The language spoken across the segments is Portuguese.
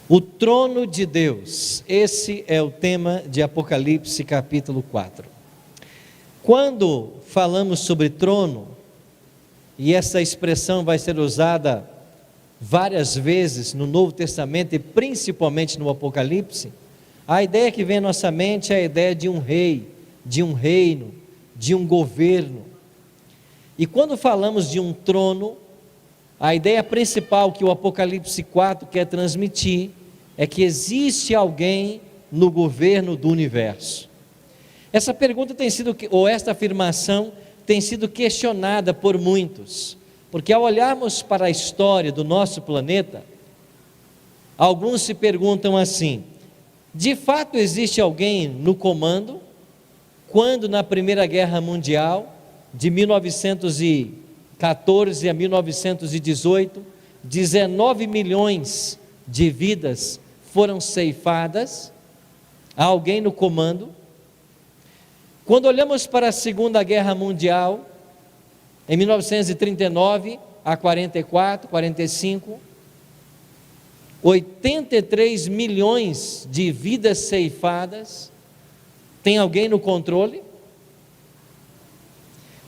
O trono de Deus, esse é o tema de Apocalipse capítulo 4. Quando falamos sobre trono, e essa expressão vai ser usada várias vezes no Novo Testamento e principalmente no Apocalipse, a ideia que vem à nossa mente é a ideia de um rei, de um reino, de um governo. E quando falamos de um trono, a ideia principal que o Apocalipse 4 quer transmitir é que existe alguém no governo do universo. Essa pergunta tem sido, ou esta afirmação tem sido questionada por muitos, porque ao olharmos para a história do nosso planeta, alguns se perguntam assim: de fato existe alguém no comando? Quando na Primeira Guerra Mundial, de 1914 a 1918, 19 milhões de vidas foram ceifadas, há alguém no comando? Quando olhamos para a Segunda Guerra Mundial, em 1939 a 44, 45, 83 milhões de vidas ceifadas, tem alguém no controle?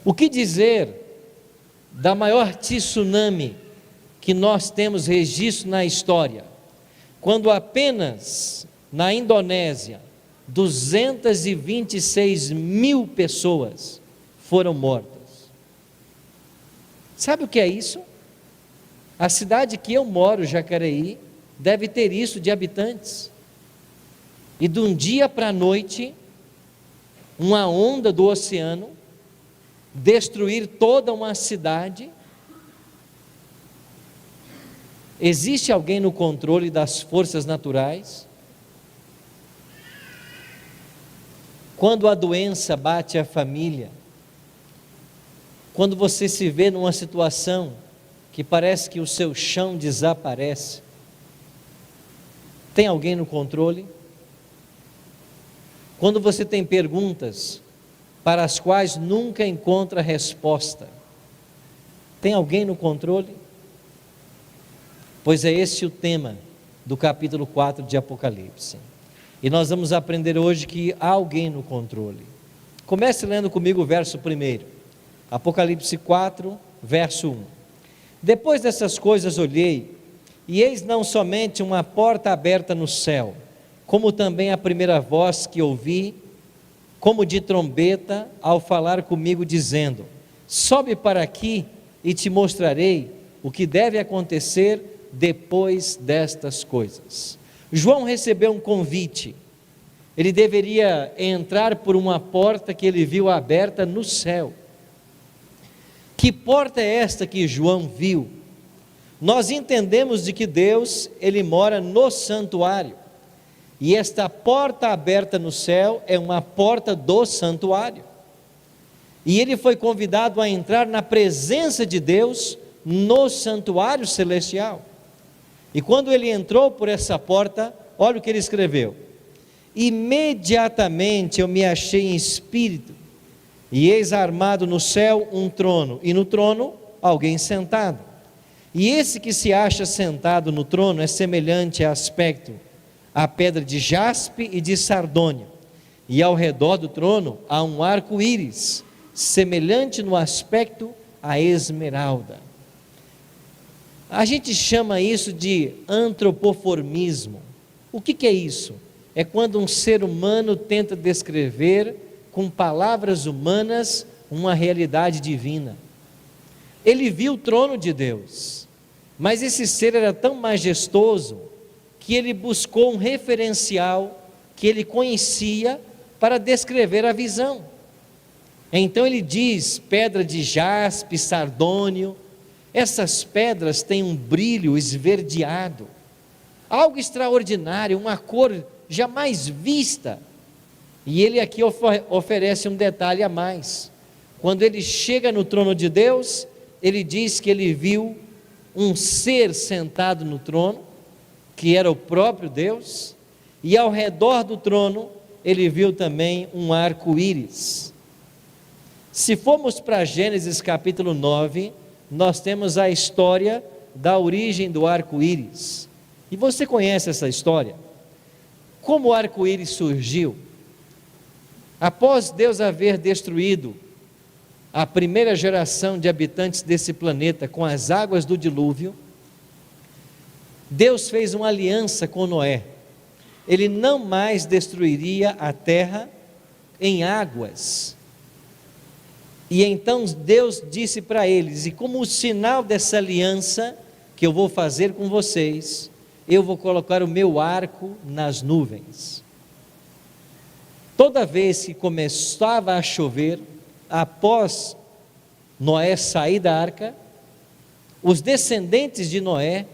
O que dizer da maior tsunami que nós temos registro na história, quando apenas na Indonésia 226 mil pessoas foram mortas? Sabe o que é isso? A cidade que eu moro, Jacareí, deve ter isso de habitantes. E de um dia para a noite, uma onda do oceano destruir toda uma cidade. Existe alguém no controle das forças naturais? Quando a doença bate a família, quando você se vê numa situação que parece que o seu chão desaparece, tem alguém no controle? Quando você tem perguntas para as quais nunca encontra resposta, tem alguém no controle? Pois é esse o tema do capítulo 4 de Apocalipse. E nós vamos aprender hoje que há alguém no controle. Comece lendo comigo o verso 1. Apocalipse 4, verso 1. Depois dessas coisas olhei, e eis não somente uma porta aberta no céu, como também a primeira voz que ouvi, como de trombeta, ao falar comigo, dizendo: sobe para aqui e te mostrarei o que deve acontecer depois destas coisas. João recebeu um convite. Ele deveria entrar por uma porta que ele viu aberta no céu. Que porta é esta que João viu? Nós entendemos de que Deus, ele mora no santuário. E esta porta aberta no céu é uma porta do santuário. E ele foi convidado a entrar na presença de Deus no santuário celestial. E quando ele entrou por essa porta, olha o que ele escreveu: imediatamente eu me achei em espírito, e eis armado no céu um trono, e no trono alguém sentado. E esse que se acha sentado no trono é semelhante a aspecto à pedra de jaspe e de sardônia, e ao redor do trono há um arco-íris, semelhante no aspecto a esmeralda. A gente chama isso de antropoformismo. O que é isso? É quando um ser humano tenta descrever com palavras humanas uma realidade divina. Ele viu o trono de Deus, mas esse ser era tão majestoso que ele buscou um referencial que ele conhecia para descrever a visão. Então ele diz: pedra de jaspe, sardônio. Essas pedras têm um brilho esverdeado, algo extraordinário, uma cor jamais vista. E ele aqui oferece um detalhe a mais. Quando ele chega no trono de Deus, ele diz que ele viu um ser sentado no trono, que era o próprio Deus, e ao redor do trono ele viu também um arco-íris. Se formos para Gênesis capítulo 9, nós temos a história da origem do arco-íris. E você conhece essa história? Como o arco-íris surgiu? Após Deus haver destruído a primeira geração de habitantes desse planeta com as águas do dilúvio, Deus fez uma aliança com Noé. Ele não mais destruiria a terra em águas. E então Deus disse para eles: e como sinal dessa aliança que eu vou fazer com vocês, eu vou colocar o meu arco nas nuvens. Toda vez que começava a chover, após Noé sair da arca, os descendentes de Noé,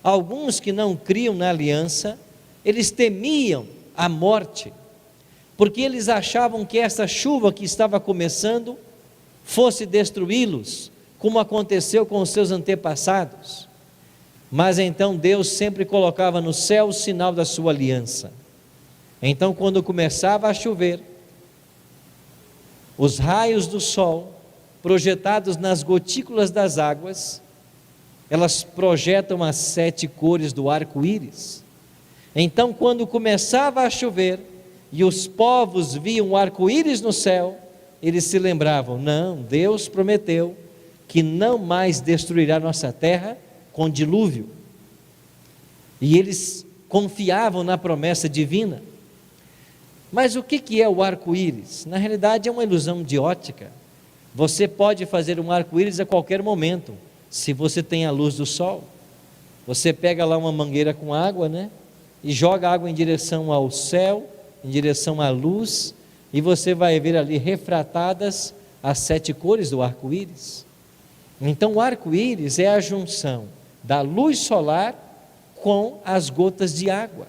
alguns que não criam na aliança, eles temiam a morte, porque eles achavam que essa chuva que estava começando fosse destruí-los, como aconteceu com os seus antepassados. Mas então Deus sempre colocava no céu o sinal da sua aliança. Então, quando começava a chover, os raios do sol, projetados nas gotículas das águas, elas projetam as 7 cores do arco-íris. Então, quando começava a chover e os povos viam o arco-íris no céu, eles se lembravam: não, Deus prometeu que não mais destruirá nossa terra com dilúvio. E eles confiavam na promessa divina. Mas o que é o arco-íris? Na realidade é uma ilusão de ótica. Você pode fazer um arco-íris a qualquer momento, se você tem a luz do sol. Você pega lá uma mangueira com água, e joga água em direção ao céu, em direção à luz, e você vai ver ali refratadas as 7 cores do arco-íris. Então o arco-íris é a junção da luz solar com as gotas de água.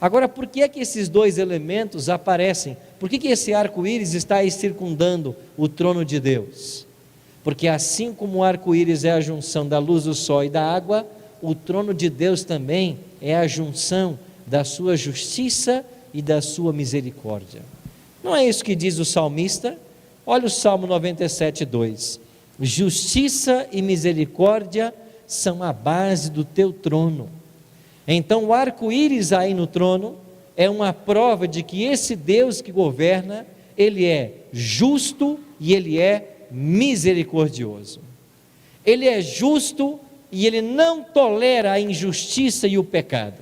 Agora, por que é que esses dois elementos aparecem? Por que esse arco-íris está aí circundando o trono de Deus? Porque assim como o arco-íris é a junção da luz do sol e da água, o trono de Deus também é a junção da sua justiça e da sua misericórdia. Não é isso que diz o salmista? Olha o Salmo 97:2. Justiça e misericórdia são a base do teu trono. Então o arco-íris aí no trono é uma prova de que esse Deus que governa, Ele é justo e Ele é misericordioso. Ele é justo e Ele não tolera a injustiça e o pecado.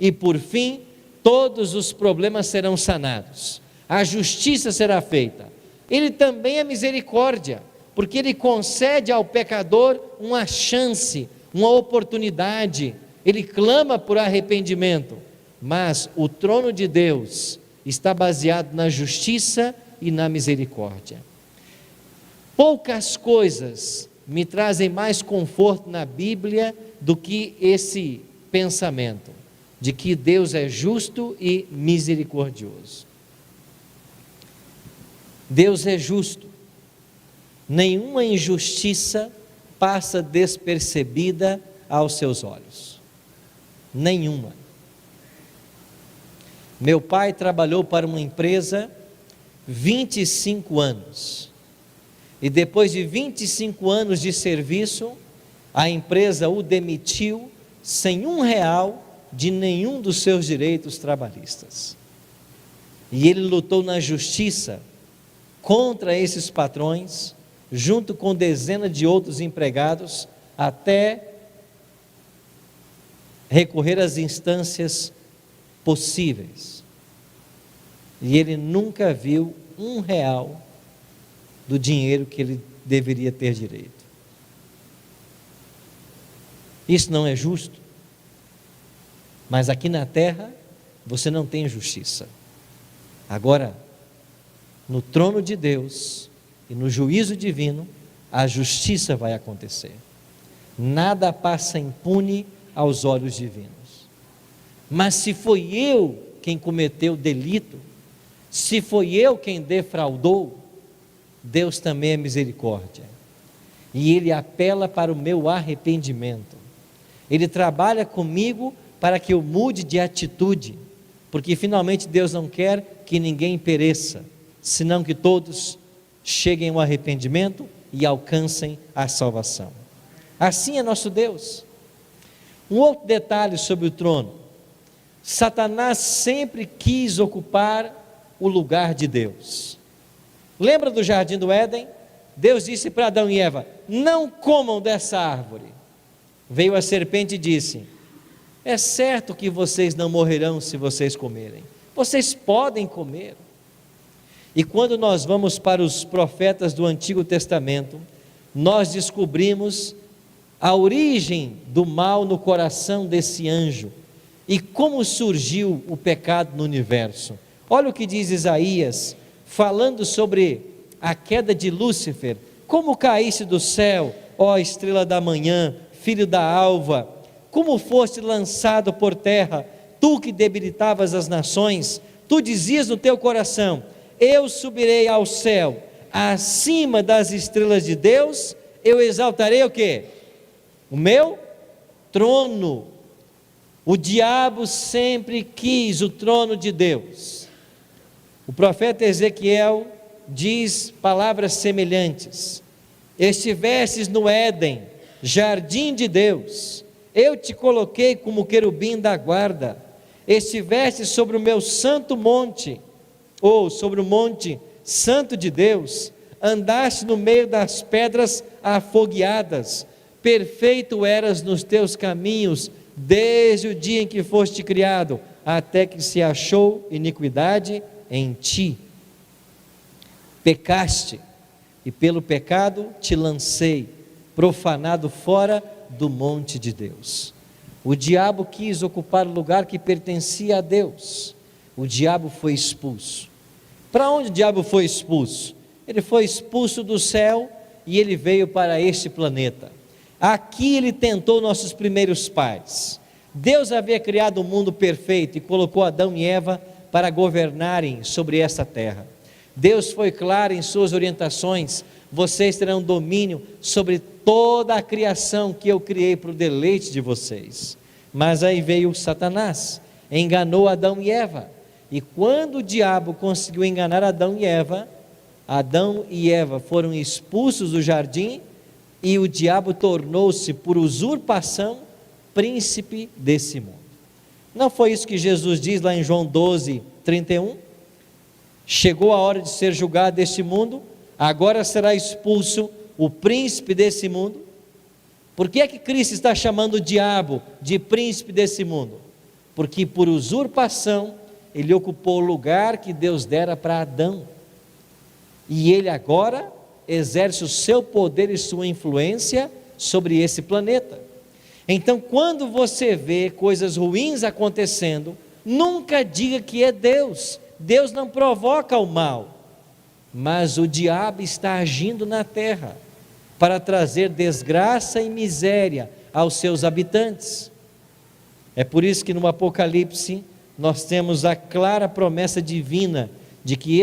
E por fim, todos os problemas serão sanados. A justiça será feita. Ele também é misericórdia, porque Ele concede ao pecador uma chance, uma oportunidade. Ele clama por arrependimento, mas o trono de Deus está baseado na justiça e na misericórdia. Poucas coisas me trazem mais conforto na Bíblia do que esse pensamento de que Deus é justo e misericordioso. Deus é justo. Nenhuma injustiça passa despercebida aos seus olhos. Nenhuma. Meu pai trabalhou para uma empresa 25 anos. E depois de 25 anos de serviço, a empresa o demitiu sem R$1 de nenhum dos seus direitos trabalhistas. E ele lutou na justiça contra esses patrões, junto com dezenas de outros empregados, até recorrer às instâncias possíveis. E ele nunca viu R$1 do dinheiro que ele deveria ter direito. Isso não é justo? Mas aqui na terra, você não tem justiça. Agora, no trono de Deus e no juízo divino, a justiça vai acontecer. Nada passa impune aos olhos divinos. Mas se foi eu quem cometeu o delito, se foi eu quem defraudou, Deus também é misericórdia. E Ele apela para o meu arrependimento. Ele trabalha comigo para que eu mude de atitude, porque finalmente Deus não quer que ninguém pereça, senão que todos cheguem ao arrependimento e alcancem a salvação. Assim é nosso Deus. Um outro detalhe sobre o trono: Satanás sempre quis ocupar o lugar de Deus. Lembra do jardim do Éden? Deus disse para Adão e Eva: não comam dessa árvore. Veio a serpente e disse: é certo que vocês não morrerão se vocês comerem, vocês podem comer. E quando nós vamos para os profetas do Antigo Testamento, nós descobrimos a origem do mal no coração desse anjo e como surgiu o pecado no universo. Olha o que diz Isaías, falando sobre a queda de Lúcifer: como caísse do céu, ó estrela da manhã, filho da alva, como foste lançado por terra, tu que debilitavas as nações. Tu dizias no teu coração: eu subirei ao céu, acima das estrelas de Deus, eu exaltarei o quê? O meu trono. O diabo sempre quis o trono de Deus. O profeta Ezequiel diz palavras semelhantes: estivestes no Éden, jardim de Deus, eu te coloquei como querubim da guarda, estiveste sobre o meu santo monte, ou sobre o monte santo de Deus, andaste no meio das pedras afogueadas, perfeito eras nos teus caminhos, desde o dia em que foste criado, até que se achou iniquidade em ti. Pecaste, e pelo pecado te lancei, profanado fora do monte de Deus. O diabo quis ocupar o lugar que pertencia a Deus. O diabo foi expulso. Para onde o diabo foi expulso? Ele foi expulso do céu e ele veio para este planeta. Aqui ele tentou nossos primeiros pais. Deus havia criado um mundo perfeito e colocou Adão e Eva para governarem sobre esta terra. Deus foi claro em suas orientações: vocês terão domínio sobre toda a criação que eu criei para o deleite de vocês. Mas aí veio Satanás, enganou Adão e Eva, e quando o diabo conseguiu enganar Adão e Eva foram expulsos do jardim, e o diabo tornou-se, por usurpação, príncipe desse mundo. Não foi isso que Jesus diz lá em João 12, 31? Chegou a hora de ser julgado este mundo, agora será expulso o príncipe desse mundo. Por que é que Cristo está chamando o diabo de príncipe desse mundo? Porque por usurpação ele ocupou o lugar que Deus dera para Adão, e ele agora exerce o seu poder e sua influência sobre esse planeta. Então, quando você vê coisas ruins acontecendo, nunca diga que é Deus. Deus não provoca o mal, mas o diabo está agindo na terra para trazer desgraça e miséria aos seus habitantes. É por isso que no Apocalipse nós temos a clara promessa divina de que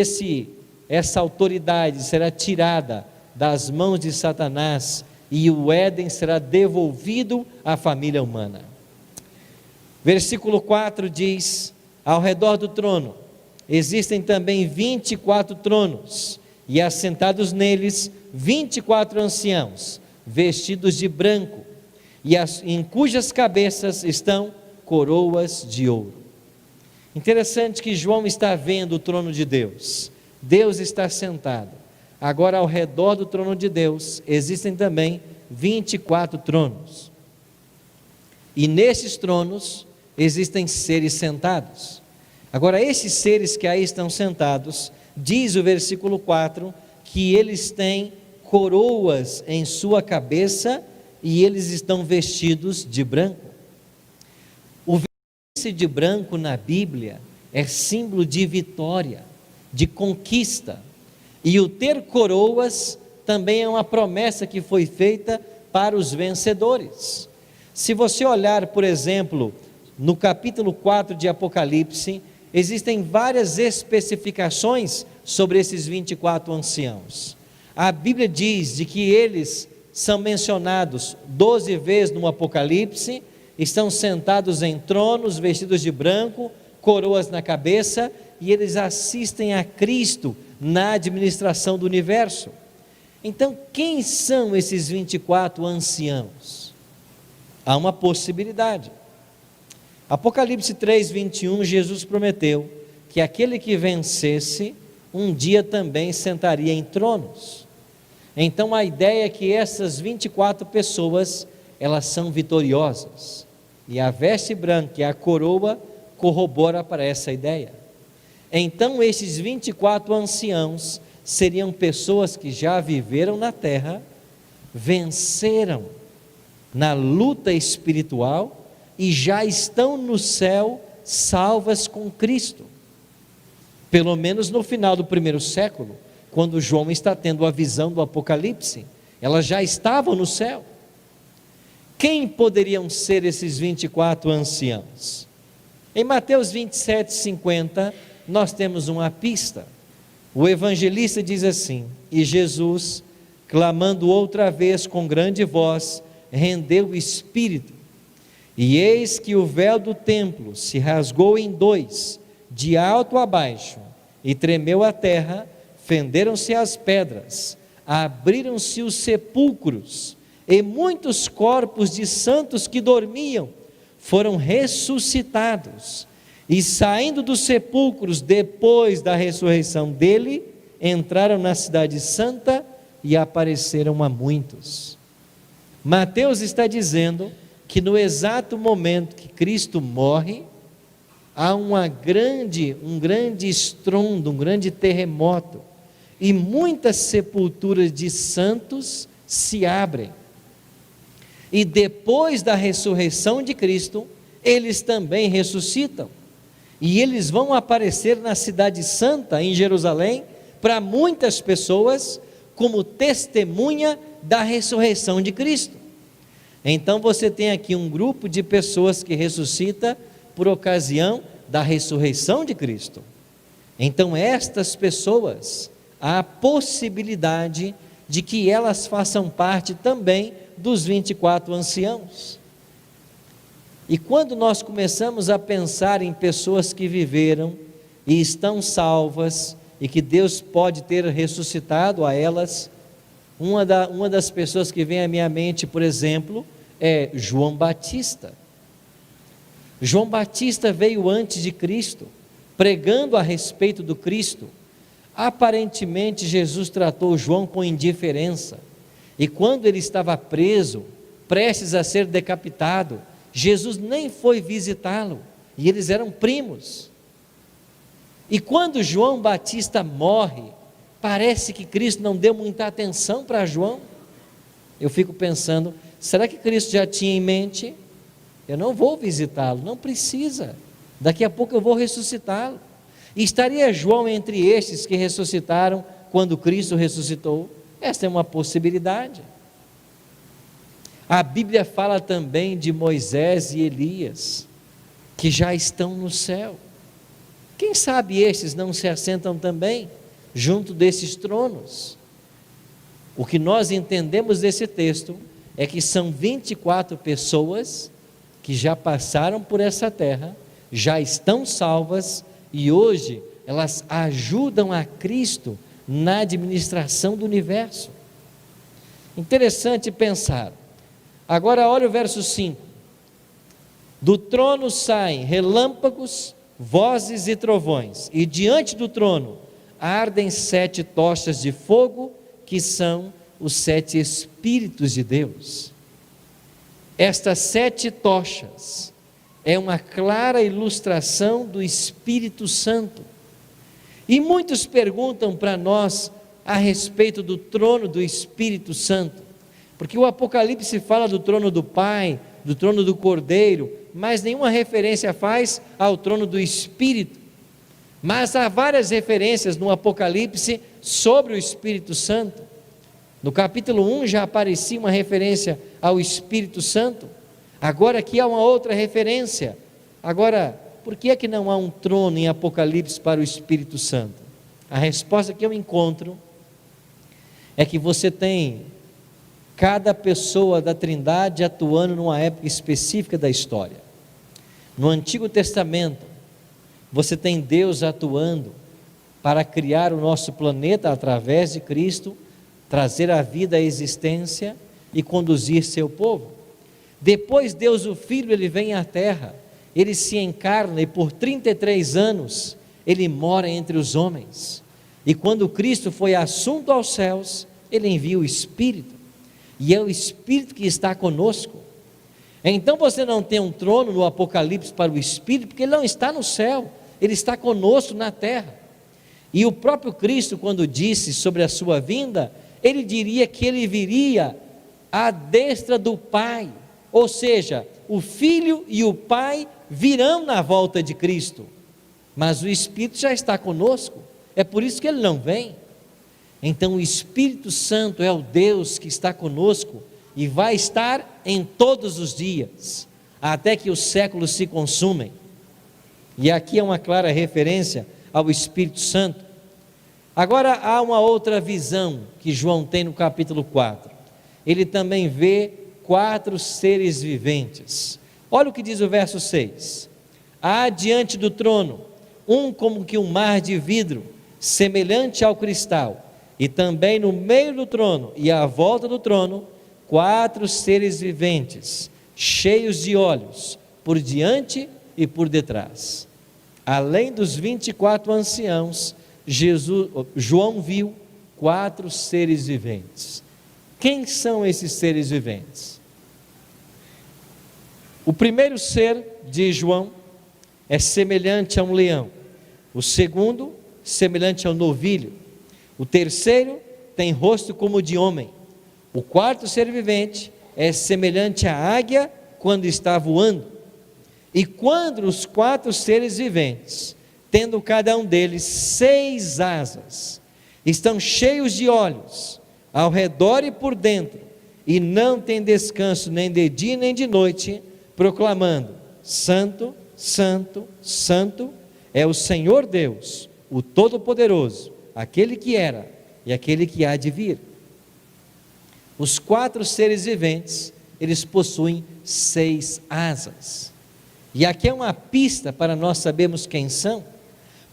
essa autoridade será tirada das mãos de Satanás e o Éden será devolvido à família humana. Versículo 4 diz: ao redor do trono existem também 24 tronos, e assentados neles 24 anciãos, vestidos de branco, em cujas cabeças estão coroas de ouro. Interessante que João está vendo o trono de Deus. Deus está sentado. Agora, ao redor do trono de Deus existem também 24 tronos, e nesses tronos existem seres sentados. Agora, esses seres que aí estão sentados, diz o versículo 4, que eles têm coroas em sua cabeça e eles estão vestidos de branco. O vestir de branco na Bíblia é símbolo de vitória, de conquista, e o ter coroas também é uma promessa que foi feita para os vencedores. Se você olhar, por exemplo, no capítulo 4 de Apocalipse, existem várias especificações sobre esses 24 anciãos. A Bíblia diz de que eles são mencionados 12 vezes no Apocalipse, estão sentados em tronos, vestidos de branco, coroas na cabeça, e eles assistem a Cristo na administração do universo. Então, quem são esses 24 anciãos? Há uma possibilidade. Apocalipse 3:21, Jesus prometeu que aquele que vencesse, um dia também sentaria em tronos. Então a ideia é que essas 24 pessoas, elas são vitoriosas. E a veste branca e a coroa corrobora para essa ideia. Então esses 24 anciãos seriam pessoas que já viveram na terra, venceram na luta espiritual e já estão no céu salvas com Cristo. Pelo menos no final do primeiro século, quando João está tendo a visão do Apocalipse, elas já estavam no céu. Quem poderiam ser esses 24 anciãos? Em Mateus 27:50, nós temos uma pista. O evangelista diz assim: e Jesus, clamando outra vez com grande voz, rendeu o espírito. E eis que o véu do templo se rasgou em dois, de alto a baixo, e tremeu a terra, fenderam-se as pedras, abriram-se os sepulcros, e muitos corpos de santos que dormiam foram ressuscitados, e saindo dos sepulcros depois da ressurreição dele, entraram na cidade santa e apareceram a muitos. Mateus está dizendo que no exato momento que Cristo morre, há um grande estrondo, um grande terremoto, e muitas sepulturas de santos se abrem. E depois da ressurreição de Cristo, eles também ressuscitam. E eles vão aparecer na cidade santa, em Jerusalém, para muitas pessoas, como testemunha da ressurreição de Cristo. Então você tem aqui um grupo de pessoas que ressuscita por ocasião da ressurreição de Cristo. Então estas pessoas, há a possibilidade de que elas façam parte também dos 24 anciãos. E quando nós começamos a pensar em pessoas que viveram e estão salvas, e que Deus pode ter ressuscitado a elas, uma das pessoas que vem à minha mente, por exemplo, é João Batista. João Batista veio antes de Cristo, pregando a respeito do Cristo. Aparentemente Jesus tratou João com indiferença, e quando ele estava preso, prestes a ser decapitado, Jesus nem foi visitá-lo, e eles eram primos. E quando João Batista morre, parece que Cristo não deu muita atenção para João. Eu fico pensando, será que Cristo já tinha em mente? Eu não vou visitá-lo, não precisa, daqui a pouco eu vou ressuscitá-lo. E estaria João entre estes que ressuscitaram quando Cristo ressuscitou? Esta é uma possibilidade. A Bíblia fala também de Moisés e Elias, que já estão no céu. Quem sabe estes não se assentam também junto desses tronos? O que nós entendemos desse texto é que são 24 pessoas que já passaram por essa terra, já estão salvas e hoje elas ajudam a Cristo na administração do universo. Interessante pensar. Agora olha o verso 5. Do trono saem relâmpagos, vozes e trovões, e diante do trono ardem 7 tochas de fogo, que são os 7 Espíritos de Deus. Estas 7 tochas é uma clara ilustração do Espírito Santo. E muitos perguntam para nós a respeito do trono do Espírito Santo, porque o Apocalipse fala do trono do Pai, do trono do Cordeiro, mas nenhuma referência faz ao trono do Espírito. Mas há várias referências no Apocalipse sobre o Espírito Santo. No capítulo 1 já aparecia uma referência ao Espírito Santo, agora aqui há uma outra referência. Agora, por que é que não há um trono em Apocalipse para o Espírito Santo? A resposta que eu encontro é que você tem cada pessoa da Trindade atuando numa época específica da história. No Antigo Testamento, você tem Deus atuando para criar o nosso planeta através de Cristo, trazer a vida à existência e conduzir seu povo. Depois Deus o Filho, ele vem à terra, ele se encarna e por 33 anos ele mora entre os homens. E quando Cristo foi assunto aos céus, ele envia o Espírito, e é o Espírito que está conosco. Então você não tem um trono no Apocalipse para o Espírito, porque ele não está no céu, ele está conosco na terra. E o próprio Cristo, quando disse sobre a sua vinda, ele diria que ele viria à destra do Pai, ou seja, o Filho e o Pai virão na volta de Cristo, mas o Espírito já está conosco, é por isso que ele não vem. Então o Espírito Santo é o Deus que está conosco e vai estar em todos os dias, até que os séculos se consumem. E aqui é uma clara referência ao Espírito Santo. Agora há uma outra visão que João tem no capítulo 4. Ele também vê 4 seres viventes. Olha o que diz o verso 6. Há diante do trono um como que um mar de vidro, semelhante ao cristal, e também no meio do trono e à volta do trono 4 seres viventes, cheios de olhos, por diante e por detrás. Além dos 24 anciãos, João viu 4 seres viventes. Quem são esses seres viventes? O primeiro ser, diz João, é semelhante a um leão. O segundo, semelhante ao novilho. O terceiro tem rosto como de homem. O quarto ser vivente é semelhante à águia quando está voando. E quando os 4 seres viventes, tendo cada um deles 6 asas, estão cheios de olhos, ao redor e por dentro, e não têm descanso nem de dia nem de noite, proclamando: Santo, Santo, Santo é o Senhor Deus, o Todo-Poderoso, aquele que era e aquele que há de vir. Os 4 seres viventes, eles possuem 6 asas. E aqui é uma pista para nós sabermos quem são,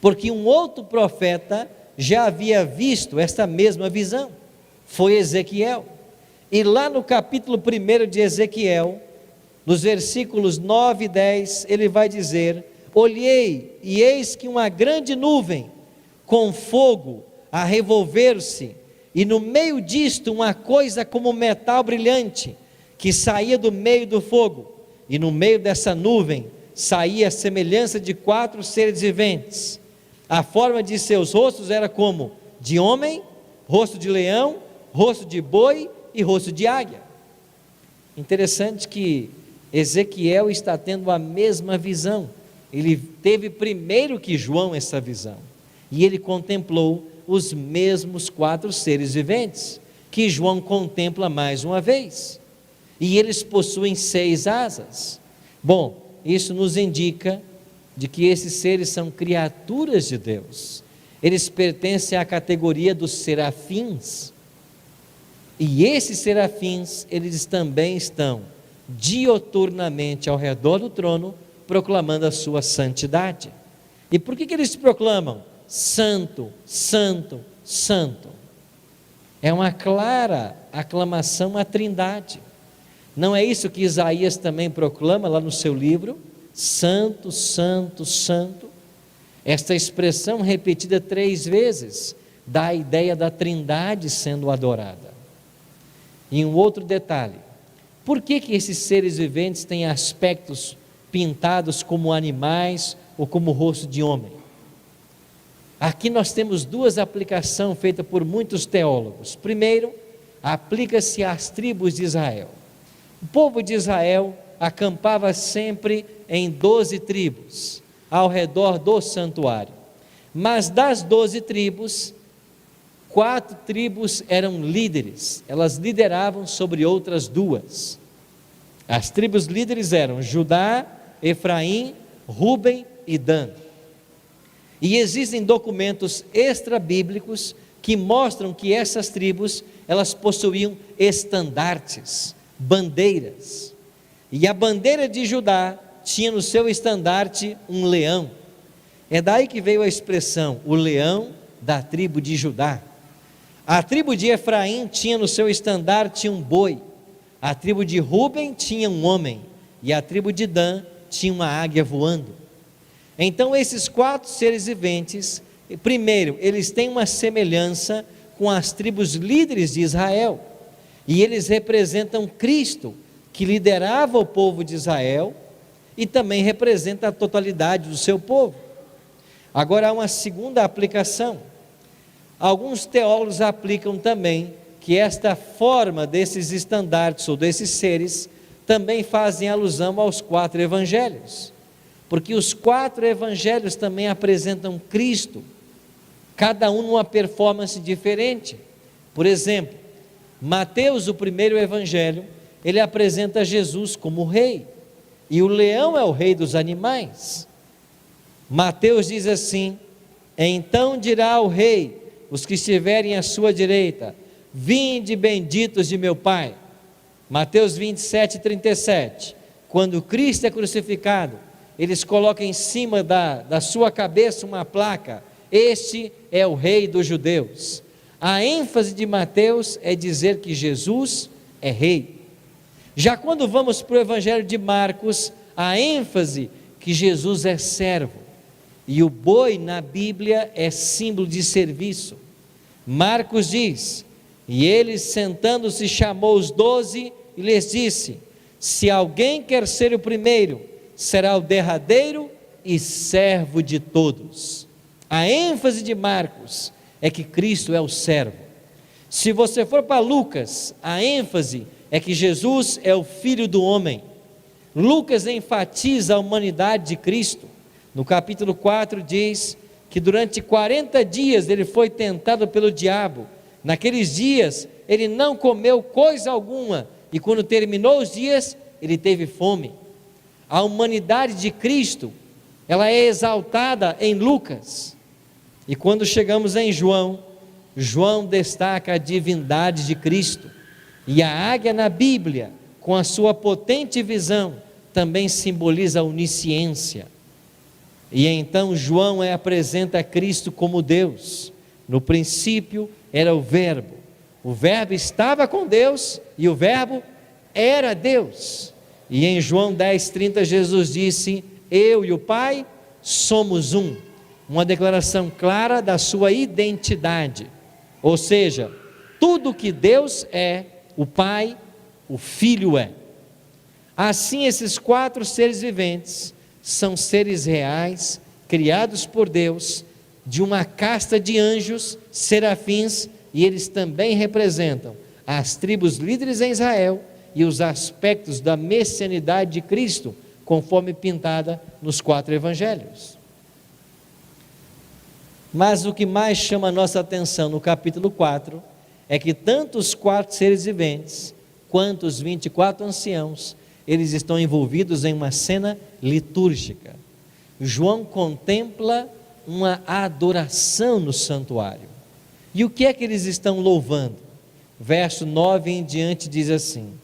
porque um outro profeta já havia visto esta mesma visão, foi Ezequiel. E lá no capítulo 1 de Ezequiel, nos versículos 9 e 10, ele vai dizer: olhei, e eis que uma grande nuvem, com fogo a revolver-se, e no meio disto uma coisa como metal brilhante, que saía do meio do fogo, e no meio dessa nuvem saía a semelhança de 4 seres viventes. A forma de seus rostos era como de homem, rosto de leão, rosto de boi e rosto de águia. Interessante que Ezequiel está tendo a mesma visão. Ele teve primeiro que João essa visão, e ele contemplou os mesmos 4 seres viventes, que João contempla mais uma vez, e eles possuem 6 asas. Bom, isso nos indica de que esses seres são criaturas de Deus, eles pertencem à categoria dos serafins, e esses serafins, eles também estão dioturnamente ao redor do trono, proclamando a sua santidade. E por que eles proclamam? Santo, Santo, Santo. É uma clara aclamação à Trindade. Não é isso que Isaías também proclama lá no seu livro? Santo, Santo, Santo. Esta expressão repetida 3 vezes dá a ideia da Trindade sendo adorada. E um outro detalhe: por que esses seres viventes têm aspectos pintados como animais ou como rosto de homem? Aqui nós temos 2 aplicações feitas por muitos teólogos. Primeiro, aplica-se às tribos de Israel. O povo de Israel acampava sempre em 12 tribos, ao redor do santuário. Mas das 12 tribos, 4 tribos eram líderes, elas lideravam sobre outras 2. As tribos líderes eram Judá, Efraim, Ruben e Dan. E existem documentos extra-bíblicos que mostram que essas tribos, elas possuíam estandartes, bandeiras. E a bandeira de Judá tinha no seu estandarte um leão. É daí que veio a expressão, o leão da tribo de Judá. A tribo de Efraim tinha no seu estandarte um boi. A tribo de Ruben tinha um homem, e a tribo de Dan tinha uma águia voando. Então esses 4 seres viventes, primeiro, eles têm uma semelhança com as tribos líderes de Israel, e eles representam Cristo, que liderava o povo de Israel, e também representa a totalidade do seu povo. Agora há uma segunda aplicação. Alguns teólogos aplicam também que esta forma desses estandartes ou desses seres também fazem alusão aos 4 evangelhos, porque os 4 evangelhos também apresentam Cristo, cada um numa performance diferente. Por exemplo, Mateus, o primeiro evangelho, ele apresenta Jesus como rei, e o leão é o rei dos animais. Mateus diz assim: então dirá o rei, os que estiverem à sua direita: vinde benditos de meu Pai. Mateus 27:37, quando Cristo é crucificado, eles colocam em cima da sua cabeça uma placa: este é o rei dos judeus. A ênfase de Mateus é dizer que Jesus é rei. Já quando vamos para o evangelho de Marcos, a ênfase que Jesus é servo, e o boi na Bíblia é símbolo de serviço. Marcos diz: e ele, sentando-se, chamou os 12 e lhes disse: se alguém quer ser o primeiro, será o derradeiro e servo de todos. A ênfase de Marcos é que Cristo é o servo. Se você for para Lucas, a ênfase é que Jesus é o Filho do homem. Lucas enfatiza a humanidade de Cristo. No capítulo 4 diz que durante 40 dias ele foi tentado pelo diabo. Naqueles dias ele não comeu coisa alguma, e quando terminou os dias, ele teve fome. A humanidade de Cristo, ela é exaltada em Lucas. E quando chegamos em João, João destaca a divindade de Cristo. E a águia na Bíblia, com a sua potente visão, também simboliza a onisciência. E então João apresenta Cristo como Deus. No princípio era o Verbo estava com Deus, e o Verbo era Deus. E em João 10:30 Jesus disse: eu e o Pai somos um. Uma declaração clara da sua identidade. Ou seja, tudo que Deus é, o Pai, o Filho é. Assim, esses 4 seres viventes são seres reais, criados por Deus, de uma casta de anjos, serafins, e eles também representam as tribos líderes em Israel e os aspectos da messianidade de Cristo, conforme pintada nos 4 evangelhos. Mas o que mais chama a nossa atenção no capítulo 4 é que tanto os 4 seres viventes quanto os 24 anciãos, eles estão envolvidos em uma cena litúrgica. João contempla uma adoração no santuário. E o que é que eles estão louvando? Verso 9 em diante diz assim: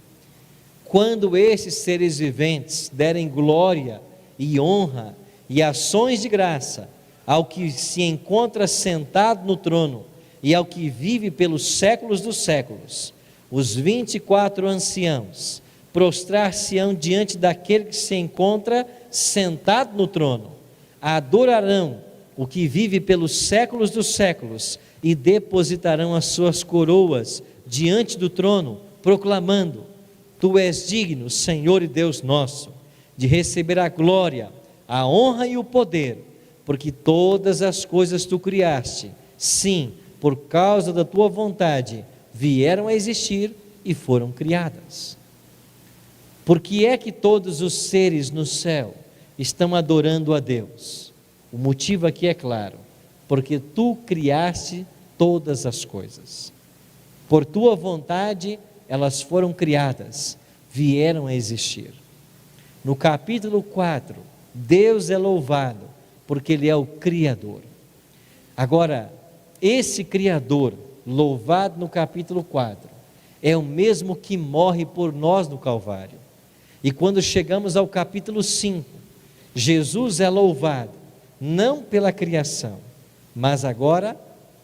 quando esses seres viventes derem glória e honra e ações de graça ao que se encontra sentado no trono e ao que vive pelos séculos dos séculos, os 24 anciãos prostrar-se-ão diante daquele que se encontra sentado no trono, adorarão o que vive pelos séculos dos séculos e depositarão as suas coroas diante do trono, proclamando: tu és digno, Senhor e Deus nosso, de receber a glória, a honra e o poder, porque todas as coisas tu criaste, sim, por causa da tua vontade, vieram a existir e foram criadas. Por que é que todos os seres no céu estão adorando a Deus? O motivo aqui é claro: porque tu criaste todas as coisas, por tua vontade elas foram criadas, vieram a existir. No capítulo 4, Deus é louvado porque Ele é o Criador. Agora, esse Criador, louvado no capítulo 4, é o mesmo que morre por nós no Calvário. E quando chegamos ao capítulo 5, Jesus é louvado, não pela criação, mas agora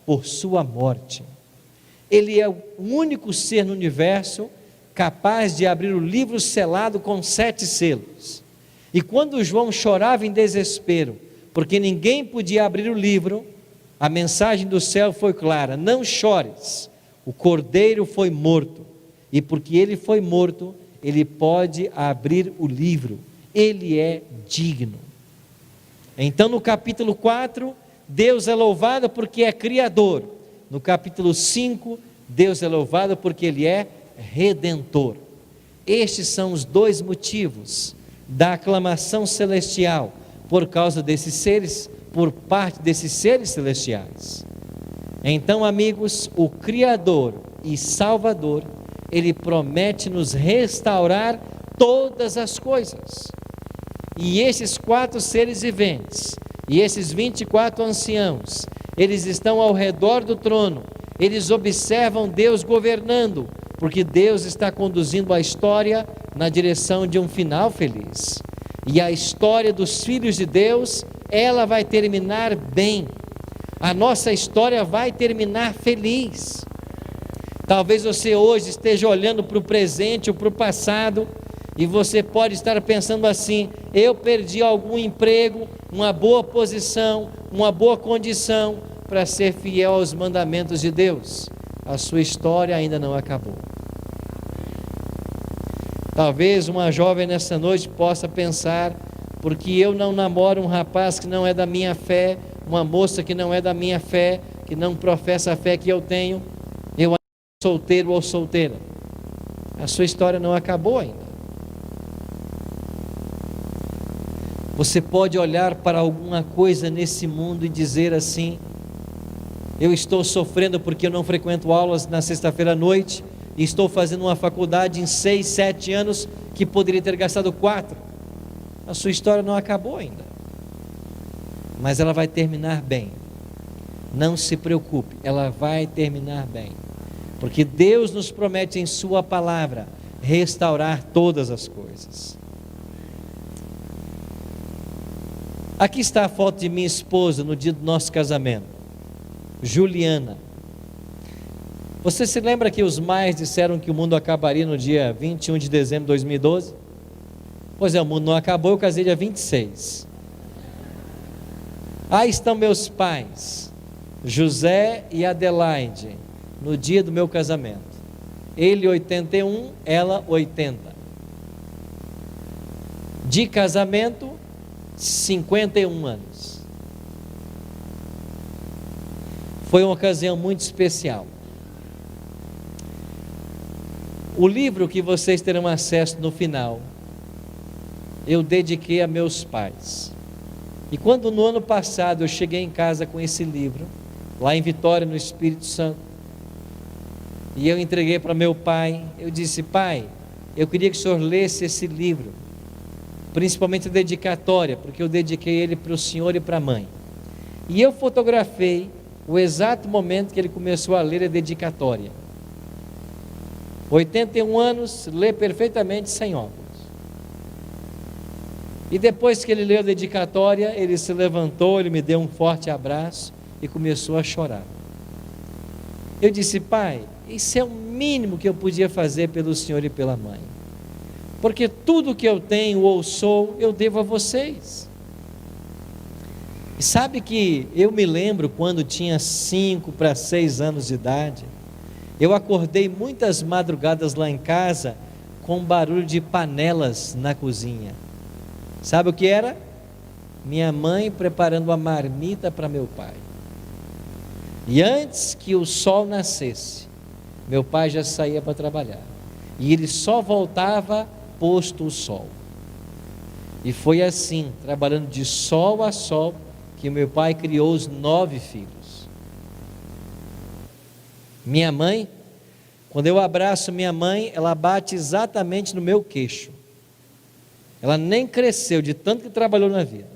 por sua morte. Ele é o único ser no universo capaz de abrir o livro selado com 7 selos. E quando João chorava em desespero, porque ninguém podia abrir o livro, a mensagem do céu foi clara: não chores, o cordeiro foi morto, e porque ele foi morto, ele pode abrir o livro, ele é digno. Então no capítulo 4, Deus é louvado porque é criador. No capítulo 5, Deus é louvado porque ele é redentor. Estes são os 2 motivos da aclamação celestial, por causa desses seres, por parte desses seres celestiais. Então, amigos, o Criador e Salvador, ele promete nos restaurar todas as coisas. E esses 4 seres viventes, e esses 24 anciãos, eles estão ao redor do trono, eles observam Deus governando, porque Deus está conduzindo a história na direção de um final feliz. E a história dos filhos de Deus, ela vai terminar bem. A nossa história vai terminar feliz. Talvez você hoje esteja olhando para o presente ou para o passado, e você pode estar pensando assim: eu perdi algum emprego, uma boa posição, uma boa condição para ser fiel aos mandamentos de Deus. A sua história ainda não acabou. Talvez uma jovem nessa noite possa pensar: porque eu não namoro um rapaz que não é da minha fé, uma moça que não é da minha fé, que não professa a fé que eu tenho, eu ainda sou solteiro ou solteira. A sua história não acabou ainda. Você pode olhar para alguma coisa nesse mundo e dizer assim: eu estou sofrendo porque eu não frequento aulas na sexta-feira à noite, e estou fazendo uma faculdade em 6, 7 anos, que poderia ter gastado 4. A sua história não acabou ainda, mas ela vai terminar bem. Não se preocupe, ela vai terminar bem, porque Deus nos promete em sua palavra restaurar todas as coisas. Aqui está a foto de minha esposa no dia do nosso casamento, Juliana. Você se lembra que os maias disseram que o mundo acabaria no dia 21 de dezembro de 2012? Pois é, o mundo não acabou, eu casei dia 26. Aí estão meus pais, José e Adelaide, no dia do meu casamento. Ele 81, ela 80. De casamento, 51 anos. Foi uma ocasião muito especial. O livro que vocês terão acesso no final, eu dediquei a meus pais. E quando no ano passado eu cheguei em casa com esse livro, lá em Vitória, no Espírito Santo, e eu entreguei para meu pai, eu disse: pai, eu queria que o senhor lesse esse livro, principalmente a dedicatória, porque eu dediquei ele para o senhor e para a mãe. E eu fotografei o exato momento que ele começou a ler a dedicatória. 81 anos, lê perfeitamente sem óculos. E depois que ele leu a dedicatória, ele se levantou, ele me deu um forte abraço e começou a chorar. Eu disse: pai, isso é o mínimo que eu podia fazer pelo senhor e pela mãe, porque tudo que eu tenho ou sou, eu devo a vocês. E sabe que eu me lembro quando tinha 5 para 6 anos de idade, eu acordei muitas madrugadas lá em casa com barulho de panelas na cozinha. Sabe o que era? Minha mãe preparando uma marmita para meu pai. E antes que o sol nascesse, meu pai já saía para trabalhar. E ele só voltava posto o sol. E foi assim, trabalhando de sol a sol, que meu pai criou os 9 filhos. Minha mãe, quando eu abraço minha mãe, ela bate exatamente no meu queixo. Ela nem cresceu de tanto que trabalhou na vida.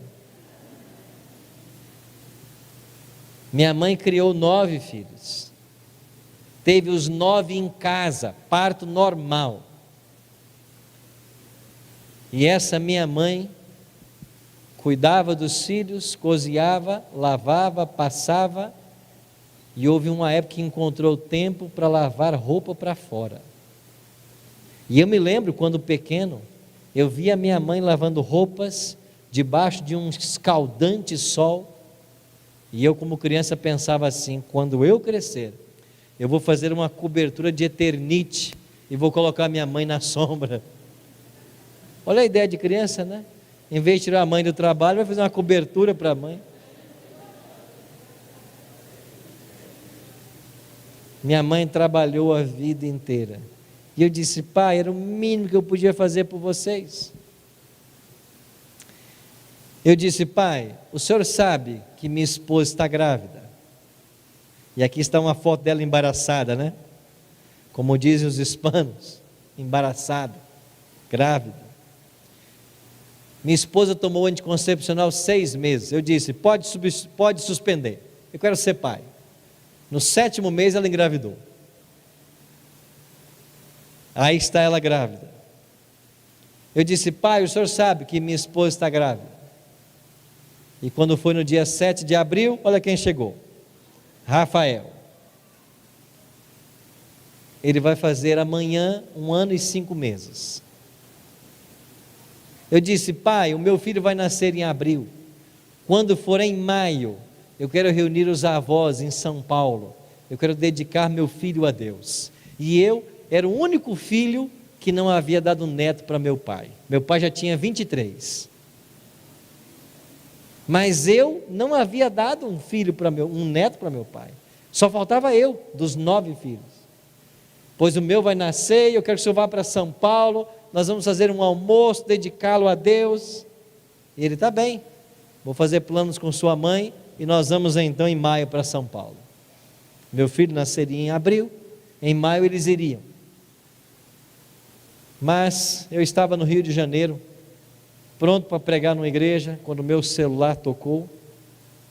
Minha mãe criou 9 filhos. Teve os 9 em casa, parto normal. E essa minha mãe cuidava dos filhos, cozinhava, lavava, passava, e houve uma época que encontrou tempo para lavar roupa para fora. E eu me lembro quando pequeno, eu via minha mãe lavando roupas debaixo de um escaldante sol, e eu como criança pensava assim: quando eu crescer, eu vou fazer uma cobertura de Eternite e vou colocar minha mãe na sombra. Olha a ideia de criança, né? Em vez de tirar a mãe do trabalho, vai fazer uma cobertura para a mãe. Minha mãe trabalhou a vida inteira, e eu disse: pai, era o mínimo que eu podia fazer por vocês. Eu disse: pai, o senhor sabe que minha esposa está grávida? E aqui está uma foto dela embaraçada, né? Como dizem os hispanos, embaraçada, grávida. Minha esposa tomou anticoncepcional 6 meses. Eu disse: pode suspender, eu quero ser pai. No 7º mês ela engravidou. Aí está ela grávida. Eu disse: pai, o senhor sabe que minha esposa está grávida? E quando foi no dia 7 de abril, olha quem chegou: Rafael. Ele vai fazer amanhã 1 ano e 5 meses. Eu disse: pai, o meu filho vai nascer em abril. Quando for em maio, eu quero reunir os avós em São Paulo. Eu quero dedicar meu filho a Deus. E eu era o único filho que não havia dado neto para meu pai. Meu pai já tinha 23. Mas eu não havia dado um neto para meu pai. Só faltava eu, dos 9 filhos. Pois o meu vai nascer e eu quero que o senhor vá para São Paulo. Nós vamos fazer um almoço, dedicá-lo a Deus. E ele: está bem, vou fazer planos com sua mãe e nós vamos então em maio para São Paulo. Meu filho nasceria em abril, em maio eles iriam. Mas eu estava no Rio de Janeiro, pronto para pregar numa igreja, quando o meu celular tocou.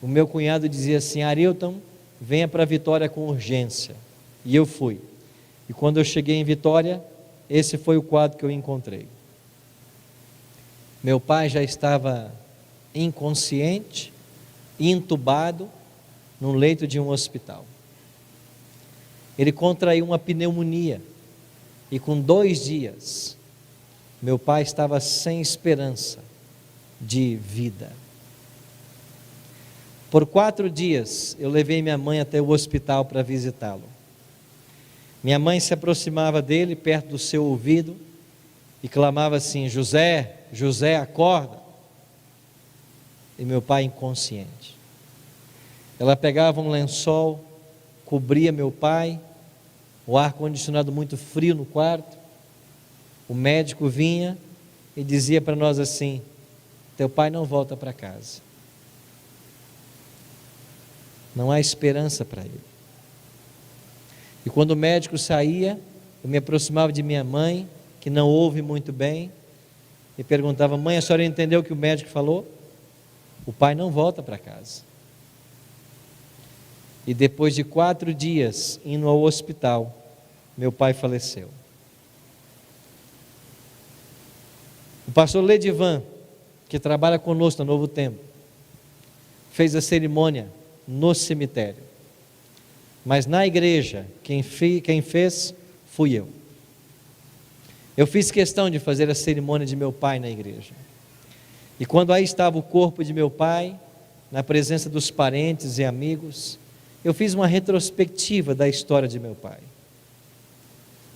O meu cunhado dizia assim: Arilton, venha para Vitória com urgência. E eu fui. E quando eu cheguei em Vitória, esse foi o quadro que eu encontrei. Meu pai já estava inconsciente, entubado, num leito de um hospital. Ele contraiu uma pneumonia, e com 2 dias, meu pai estava sem esperança de vida. Por 4 dias, eu levei minha mãe até o hospital para visitá-lo. Minha mãe se aproximava dele, perto do seu ouvido, e clamava assim: José, José, acorda. E meu pai inconsciente. Ela pegava um lençol, cobria meu pai, o ar-condicionado muito frio no quarto. O médico vinha e dizia para nós assim: teu pai não volta para casa. Não há esperança para ele. E quando o médico saía, eu me aproximava de minha mãe, que não ouve muito bem, e perguntava: mãe, a senhora entendeu o que o médico falou? O pai não volta para casa. E depois de 4 dias indo ao hospital, meu pai faleceu. O pastor Ledivan, que trabalha conosco no Novo Tempo, fez a cerimônia no cemitério. Mas na igreja, quem fez fui eu. Eu fiz questão de fazer a cerimônia de meu pai na igreja. E quando aí estava o corpo de meu pai, na presença dos parentes e amigos, eu fiz uma retrospectiva da história de meu pai.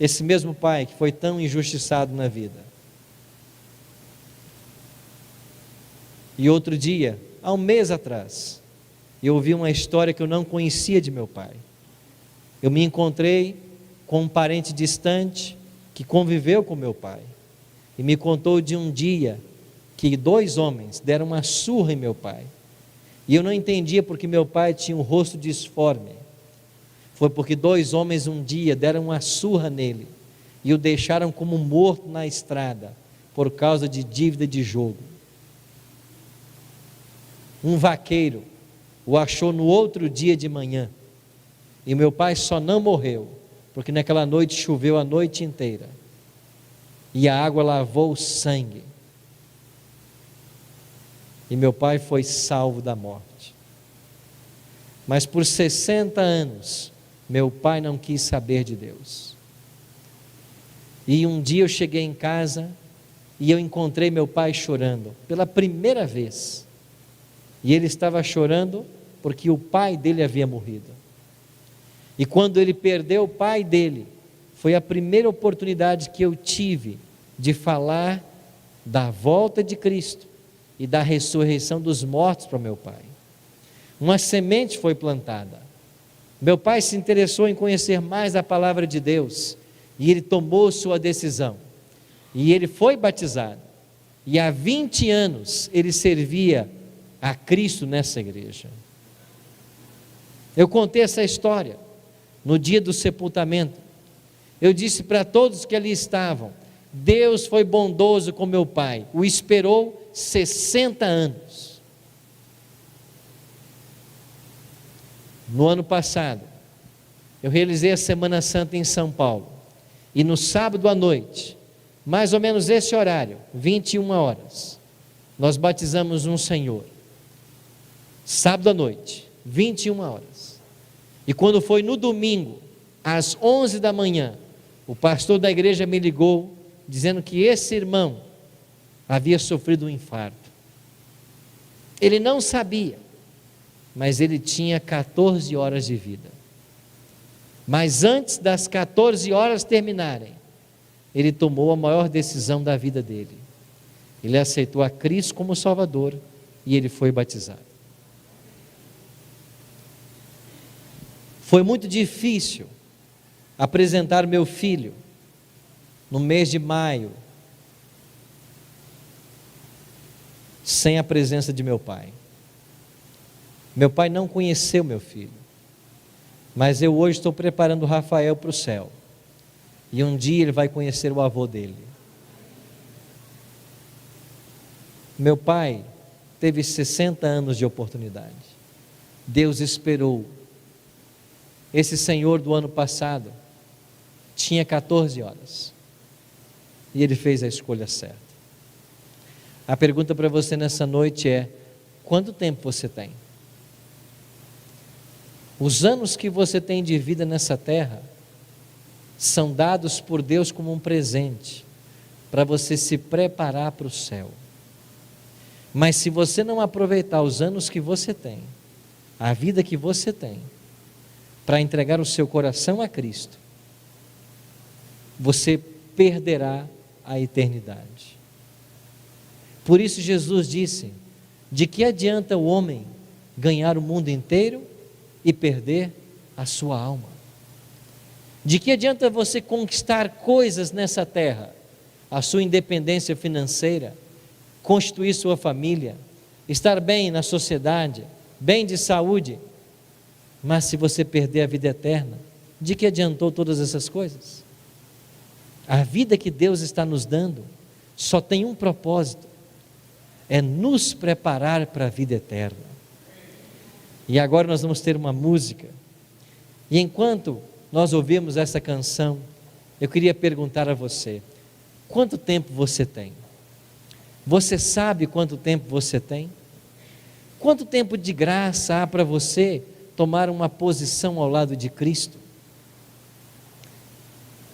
Esse mesmo pai que foi tão injustiçado na vida. E outro dia, há 1 mês atrás, eu ouvi uma história que eu não conhecia de meu pai. Eu me encontrei com um parente distante que conviveu com meu pai e me contou de um dia que 2 homens deram uma surra em meu pai. E eu não entendia porque meu pai tinha um rosto disforme. Foi porque 2 homens um dia deram uma surra nele e o deixaram como morto na estrada por causa de dívida de jogo. Um vaqueiro o achou no outro dia de manhã. E meu pai só não morreu porque naquela noite choveu a noite inteira e a água lavou o sangue. E meu pai foi salvo da morte. Mas por 60 anos, meu pai não quis saber de Deus. E um dia eu cheguei em casa e eu encontrei meu pai chorando, pela primeira vez. E ele estava chorando porque o pai dele havia morrido. E quando ele perdeu o pai dele, foi a primeira oportunidade que eu tive de falar da volta de Cristo e da ressurreição dos mortos para meu pai. Uma semente foi plantada. Meu pai se interessou em conhecer mais a palavra de Deus e ele tomou sua decisão. E ele foi batizado. E há 20 anos ele servia a Cristo nessa igreja. Eu contei essa história no dia do sepultamento. Eu disse para todos que ali estavam: Deus foi bondoso com meu pai, o esperou 60 anos. No ano passado, eu realizei a Semana Santa em São Paulo, e no sábado à noite, mais ou menos esse horário, 21 horas, nós batizamos um senhor. Sábado à noite, 21 horas. E quando foi no domingo, às 11 da manhã, o pastor da igreja me ligou, dizendo que esse irmão havia sofrido um infarto. Ele não sabia, mas ele tinha 14 horas de vida. Mas antes das 14 horas terminarem, ele tomou a maior decisão da vida dele. Ele aceitou a Cristo como Salvador e ele foi batizado. Foi muito difícil apresentar meu filho no mês de maio sem a presença de meu pai. Meu pai não conheceu meu filho, mas eu hoje estou preparando o Rafael para o céu, e um dia ele vai conhecer o avô dele. Meu pai teve 60 anos de oportunidade. Deus esperou. Esse senhor do ano passado tinha 14 horas e ele fez a escolha certa. A pergunta para você nessa noite é: quanto tempo você tem? Os anos que você tem de vida nessa terra são dados por Deus como um presente para você se preparar para o céu. Mas se você não aproveitar os anos que você tem, a vida que você tem, para entregar o seu coração a Cristo, você perderá a eternidade. Por isso Jesus disse: de que adianta o homem ganhar o mundo inteiro e perder a sua alma? De que adianta você conquistar coisas nessa terra, a sua independência financeira, constituir sua família, estar bem na sociedade, bem de saúde, mas se você perder a vida eterna, de que adiantou todas essas coisas? A vida que Deus está nos dando só tem um propósito: é nos preparar para a vida eterna. E agora nós vamos ter uma música, e enquanto nós ouvimos essa canção, eu queria perguntar a você: quanto tempo você tem? Você sabe quanto tempo você tem? Quanto tempo de graça há para você tomar uma posição ao lado de Cristo?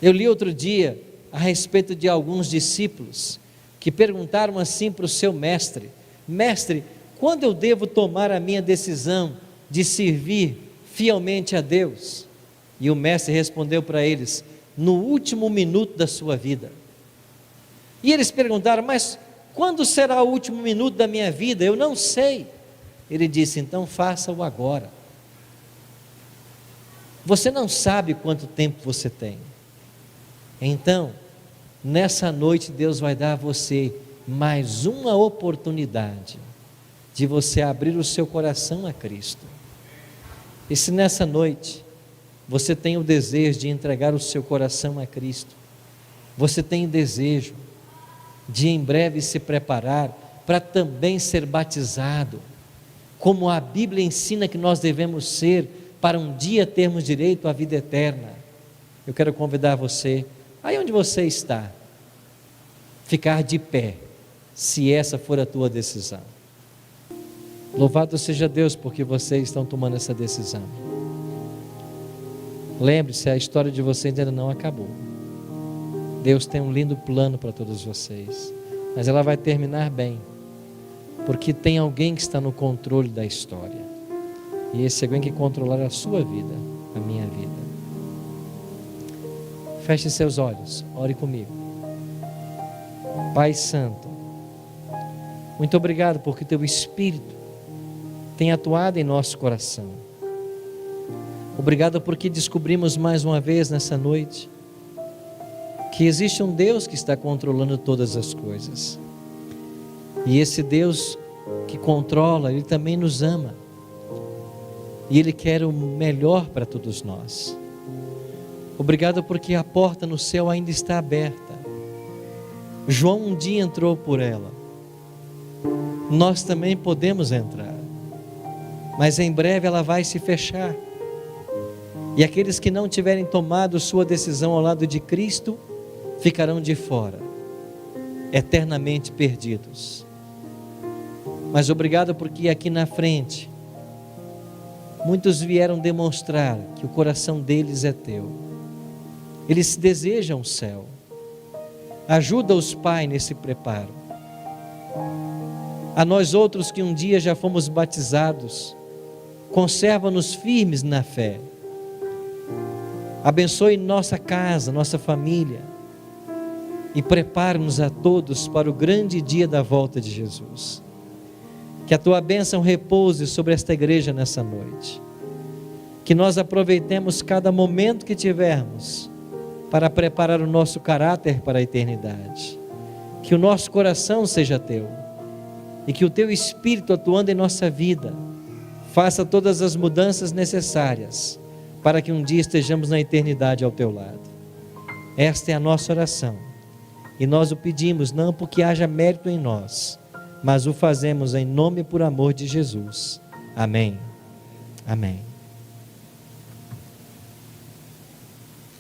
Eu li outro dia a respeito de alguns discípulos que perguntaram assim para o seu mestre: mestre, quando eu devo tomar a minha decisão de servir fielmente a Deus? E o mestre respondeu para eles: no último minuto da sua vida. E eles perguntaram: mas quando será o último minuto da minha vida? Eu não sei. Ele disse: então faça-o agora. Você não sabe quanto tempo você tem. Então, nessa noite Deus vai dar a você mais uma oportunidade de você abrir o seu coração a Cristo. E se nessa noite você tem o desejo de entregar o seu coração a Cristo, você tem o desejo de em breve se preparar para também ser batizado, como a Bíblia ensina que nós devemos ser, para um dia termos direito à vida eterna, eu quero convidar você, aí onde você está, ficar de pé, se essa for a tua decisão. Louvado seja Deus porque vocês estão tomando essa decisão. Lembre-se, a história de vocês ainda não acabou. Deus tem um lindo plano para todos vocês, mas ela vai terminar bem, porque tem alguém que está no controle da história, e esse alguém que controlar a sua vida, a minha vida. Feche seus olhos, ore comigo. Pai Santo, muito obrigado porque Teu Espírito tem atuado em nosso coração. Obrigado porque descobrimos mais uma vez nessa noite que existe um Deus que está controlando todas as coisas. E esse Deus que controla, Ele também nos ama. E Ele quer o melhor para todos nós. Obrigado porque a porta no céu ainda está aberta. João um dia entrou por ela. Nós também podemos entrar. Mas em breve ela vai se fechar. E aqueles que não tiverem tomado sua decisão ao lado de Cristo, ficarão de fora, eternamente perdidos. Mas obrigado porque aqui na frente, muitos vieram demonstrar que o coração deles é Teu. Eles desejam o céu. Ajuda-os, Pai, nesse preparo. A nós outros que um dia já fomos batizados, conserva-nos firmes na fé. Abençoe nossa casa, nossa família, e prepare-nos a todos para o grande dia da volta de Jesus. Que a Tua bênção repouse sobre esta igreja nessa noite. Que nós aproveitemos cada momento que tivermos para preparar o nosso caráter para a eternidade. Que o nosso coração seja Teu, e que o Teu Espírito atuando em nossa vida faça todas as mudanças necessárias para que um dia estejamos na eternidade ao Teu lado. Esta é a nossa oração, e nós o pedimos não porque haja mérito em nós, mas o fazemos em nome e por amor de Jesus. Amém. Amém.